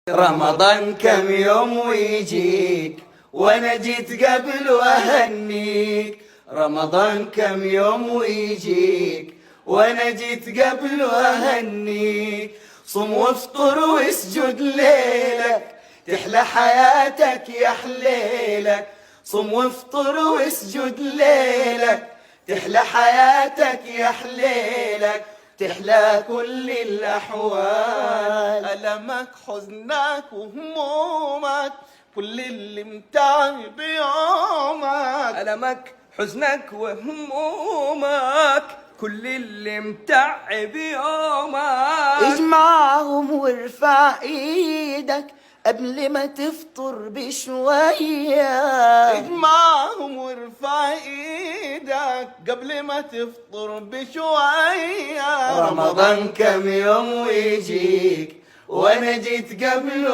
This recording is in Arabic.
رمضان كم يوم ويجيك وانا جيت قبل واهنيك. رمضان كم يوم ويجيك وانا جيت قبل واهنيك. صم وافطر واسجد ليلك تحلى حياتك يا حليلك. صم وافطر واسجد ليلك تحلى حياتك يا حليلك. تحلى كل الأحوال. ألمك حزنك وهمومك كل اللي متعب بيومك. ألمك حزنك وهمومك كل اللي متعب يومك. اجمعهم وارفع ايدك قبل ما تفطر بشوية. اجمعهم وارفع ايدك قبل ما تفطر بشوية. رمضان كم يوم ويجيك وانا جيت قبل